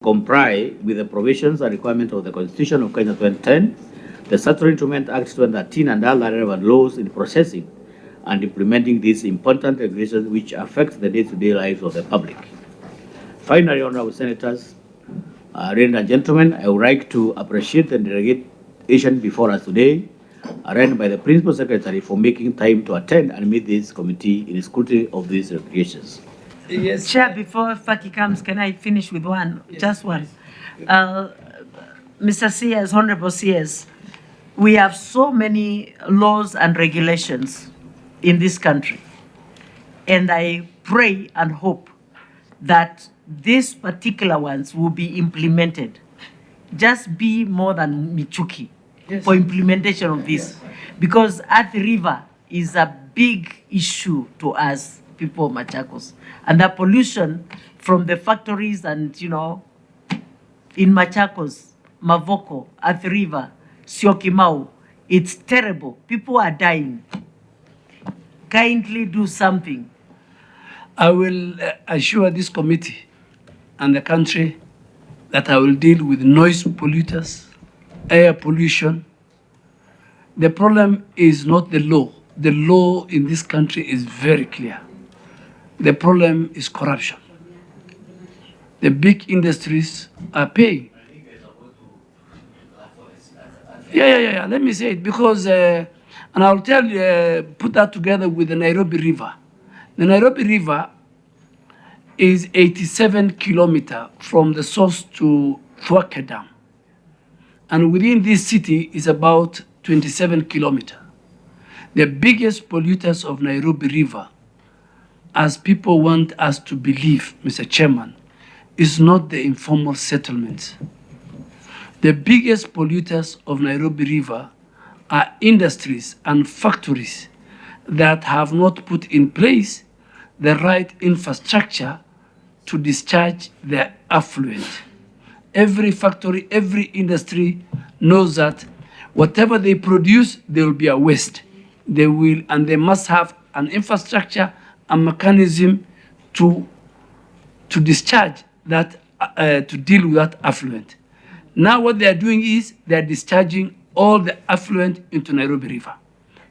comply with the provisions and requirements of the Constitution of Kenya 2010, the Statutory Instrument Act 2013, and other relevant laws in processing and implementing these important regulations which affect the day-to-day lives of the public. Finally, honorable senators, ladies and gentlemen, I would like to appreciate the delegation before us today, arranged by the Principal Secretary for making time to attend and meet this committee in scrutiny of these regulations. Yes. Chair, before Faki comes, can I finish with one? Yes. Just one. Mr. CS, Honorable CS, we have so many laws and regulations in this country. And I pray and hope that these particular ones will be implemented. Just be more than Michuki for implementation of this. Because Athi River is a big issue to us, people of Machakos. And the pollution from the factories and, in Machakos, Mavoko, Athi River, Syokimau, it's terrible. People are dying. Kindly do something. I will assure this committee and the country that I will deal with noise polluters, air pollution. The problem is not the law. The law in this country is very clear. The problem is corruption. The big industries are paying. Yeah. Let me say it because, and I'll tell you, put that together with the Nairobi River. The Nairobi River is 87 kilometers from the source to Thwake Dam. And within this city is about 27 kilometers. The biggest polluters of Nairobi River, as people want us to believe, Mr. Chairman, is not the informal settlements. The biggest polluters of Nairobi River are industries and factories that have not put in place the right infrastructure to discharge their effluent. Every factory, every industry knows that whatever they produce, there will be a waste. They must have an infrastructure, a mechanism to discharge that, to deal with that effluent. Now what they are doing is they are discharging all the effluent into Nairobi River.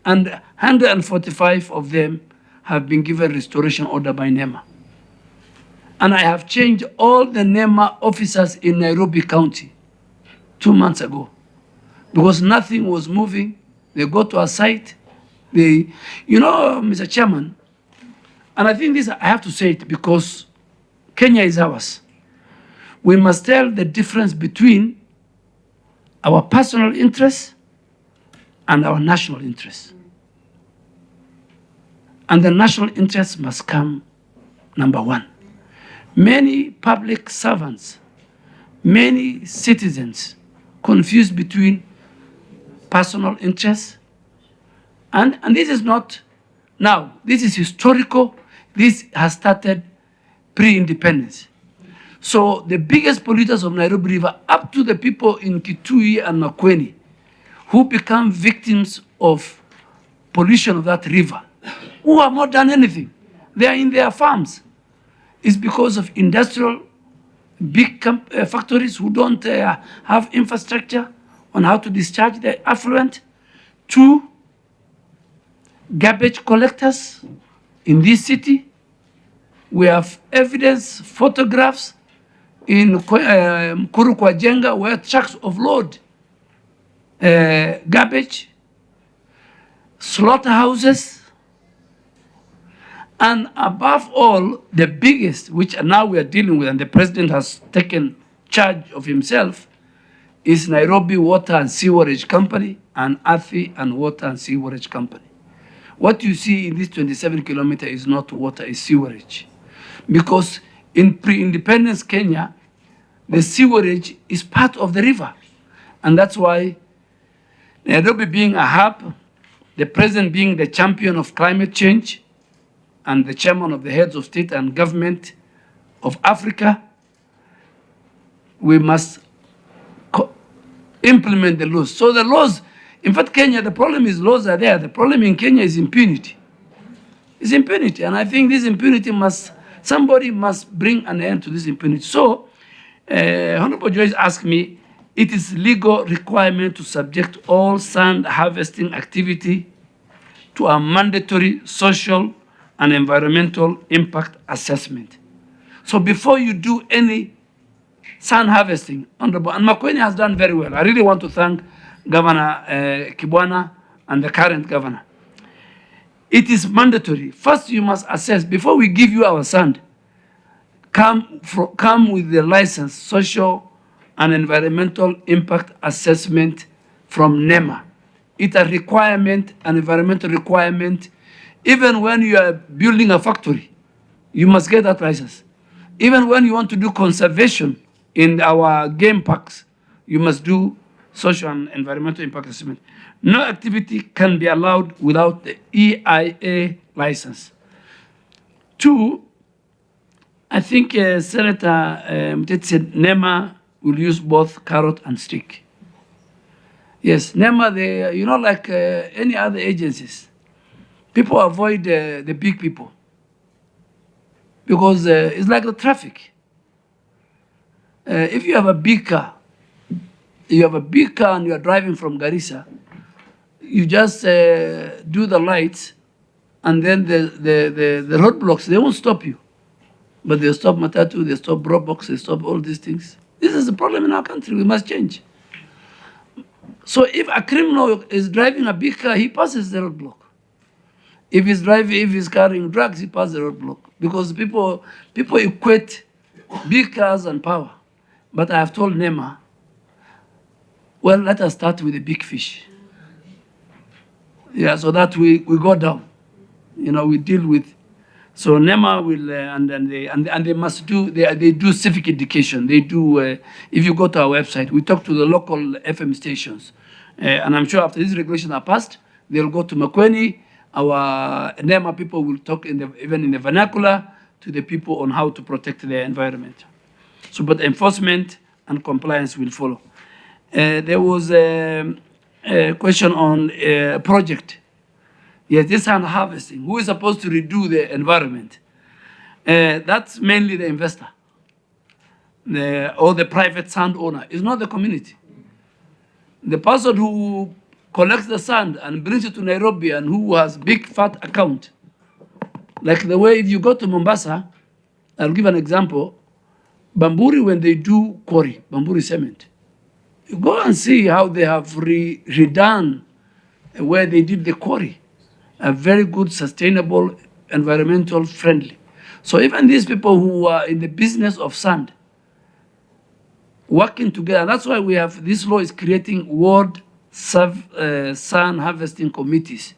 And 145 of them have been given restoration order by NEMA. And I have changed all the NEMA officers in Nairobi County 2 months ago because nothing was moving. They go to a site. Mr. Chairman, and I think this, I have to say it because Kenya is ours. We must tell the difference between our personal interests and our national interests. And the national interest must come number one. Many public servants, many citizens confuse between personal interests and this is not now, this is historical. This has started pre-independence. So the biggest polluters of Nairobi River, up to the people in Kitui and Makueni, who become victims of pollution of that river, who have not done anything. They are in their farms. It's because of industrial big factories who don't have infrastructure on how to discharge their effluent. 2, garbage collectors in this city. We have evidence, photographs in Mkuru kwa Jenga where trucks offload garbage, slaughterhouses, and above all, the biggest, which now we are dealing with, and the president has taken charge of himself, is Nairobi Water and Sewerage Company and Athi and Water and Sewerage Company. What you see in this 27 kilometers is not water, it's sewerage. Because in pre-independence Kenya, the sewerage is part of the river. And that's why Nairobi being a hub, the president being the champion of climate change, and the chairman of the heads of state and government of Africa, we must implement the laws. So the laws, in fact, Kenya, the problem is laws are there. The problem in Kenya is impunity. It's impunity. And I think this impunity somebody must bring an end to this impunity. So Honorable Joyce asked me, it is legal requirement to subject all sand harvesting activity to a mandatory social and environmental impact assessment. So before you do any sand harvesting, Honorable, and Makueni has done very well. I really want to thank Governor Kibwana and the current governor. It is mandatory. First, you must assess, before we give you our sand, come with the license, social and environmental impact assessment from NEMA. It's a requirement, an environmental requirement. Even when you are building a factory, you must get that license. Even when you want to do conservation in our game parks, you must do social and environmental impact assessment. No activity can be allowed without the EIA license. Two, I think Senator Mtete said NEMA will use both carrot and stick. Yes, NEMA, they, you know, like any other agencies, people avoid the big people because it's like the traffic. If you have a big car, and you are driving from Garissa, you just do the lights, and then the roadblocks, they won't stop you. But they stop Matatu, they stop Dropbox, they stop all these things. This is the problem in our country. We must change. So if a criminal is driving a big car, he passes the roadblock. If he's carrying drugs, he passes the roadblock. Because people equate big cars and power. But I have told NEMA, well, let us start with the big fish. Yeah, so that we go down. You know, we deal with. So NEMA will, and they must do, they do civic education. They do, if you go to our website, we talk to the local FM stations. And I'm sure after these regulations are passed, they'll go to Makueni. Our NEMA people will talk even in the vernacular to the people on how to protect their environment. So, but enforcement and compliance will follow. There was a question on a project. Yes, this sand harvesting. Who is supposed to redo the environment? That's mainly the investor or the private sand owner. It's not the community. The person who collects the sand and brings it to Nairobi and who has big fat account, like the way if you go to Mombasa, I'll give an example. Bamburi, when they do quarry, Bamburi cement, you go and see how they have redone where they did the quarry. A very good, sustainable, environmental friendly. So even these people who are in the business of sand, working together, that's why we have, this law is creating world sand harvesting committees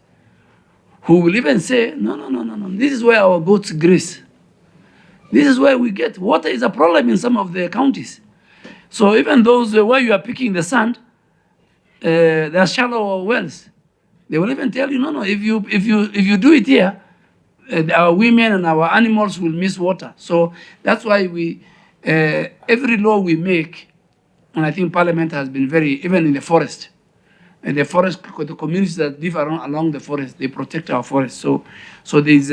who will even say, no, this is where our goats graze. This is where we get, water is a problem in some of the counties. So even those where you are picking the sand, there are shallow wells. They will even tell you, no, if you do it here, our women and our animals will miss water. So that's why we, every law we make, and I think Parliament has been very, even in the forest, the communities that live along the forest, they protect our forest. So there's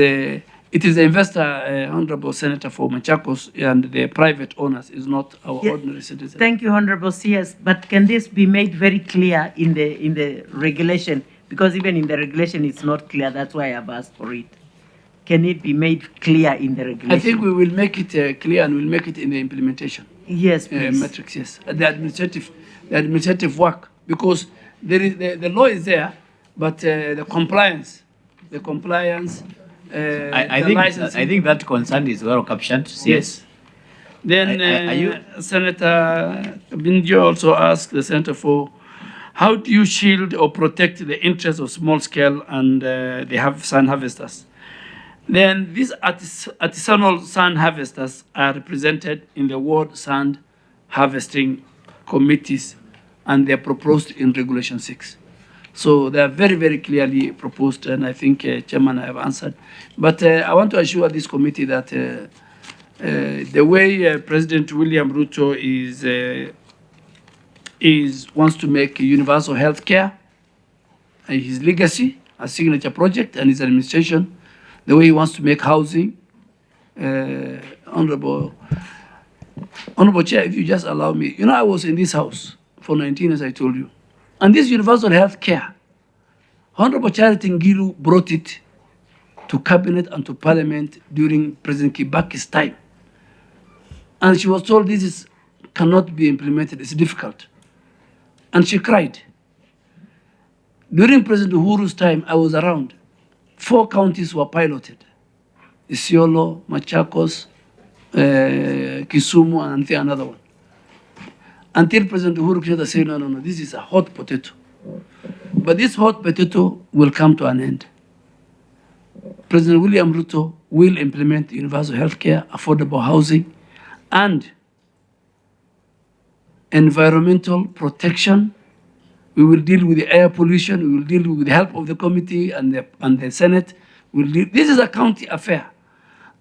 it is the investor, Honorable Senator for Machakos, and the private owners is not our ordinary citizens. Thank you, Honorable CS. But can this be made very clear in the regulation? Because even in the regulation, it's not clear. That's why I've asked for it. Can it be made clear in the regulation? I think we will make it clear, and we'll make it in the implementation. Yes, please. Matrix, yes. The administrative work, because there is the law is there, but the compliance. I think that concern is well captioned. Yes. Then Senator Binjo also asked the Center for, how do you shield or protect the interests of small scale and they have sand harvesters? Then these artisanal sand harvesters are represented in the World Sand Harvesting Committees, and they're proposed in Regulation 6. So they are very, very clearly proposed, and I think Chairman, I have answered. But I want to assure this committee that the way President William Ruto wants to make universal health care, his legacy, a signature project, and his administration, the way he wants to make housing, Honorable Honorable Chair, if you just allow me, I was in this house for 19 years, I told you. And this universal health care, Honorable Charity Ngilu brought it to cabinet and to parliament during President Kibaki's time. And she was told cannot be implemented, it's difficult. And she cried. During President Uhuru's time, I was around. 4 counties were piloted: Isiolo, Machakos, Kisumu, and another one. Until President Uhuru Kenyatta said, no, this is a hot potato. But this hot potato will come to an end. President William Ruto will implement universal health care, affordable housing, and environmental protection. We will deal with the air pollution. We will deal with the help of the committee and the Senate. This is a county affair.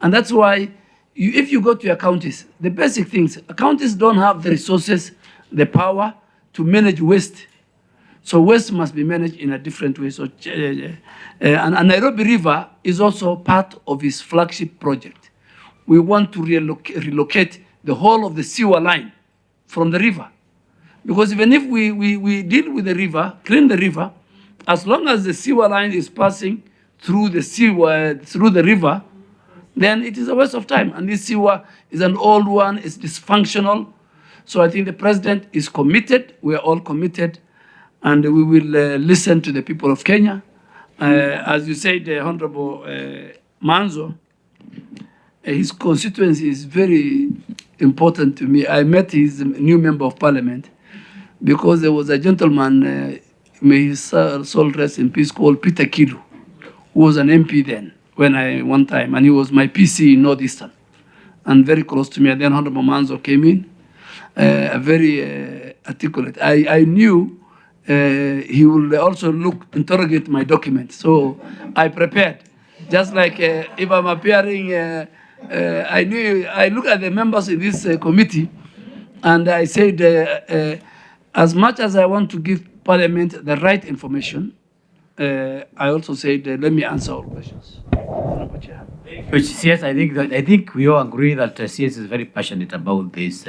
And that's why if you go to your counties, the basic things, counties don't have the resources, the power to manage waste. So waste must be managed in a different way. So, and Nairobi River is also part of his flagship project. We want to relocate the whole of the sewer line from the river. Because even if we deal with the river, clean the river, as long as the sewer line is passing through the river, then it is a waste of time. And this sewer is an old one, it's dysfunctional. So I think the president is committed, we are all committed, and we will listen to the people of Kenya. As you said, Honorable Manzo, his constituency is very important to me. I met his new member of parliament because there was a gentleman, may his soul rest in peace, called Peter Kidu, who was an MP then, one time, and he was my PC in Northeastern, and very close to me. And then Honorable Manzo came in, a very articulate. I knew he will also interrogate my documents, so I prepared. Just like if I'm appearing, I look at the members in this committee, and I said, as much as I want to give Parliament the right information, I also said, let me answer all questions. Which CS, I think we all agree that CS is very passionate about this.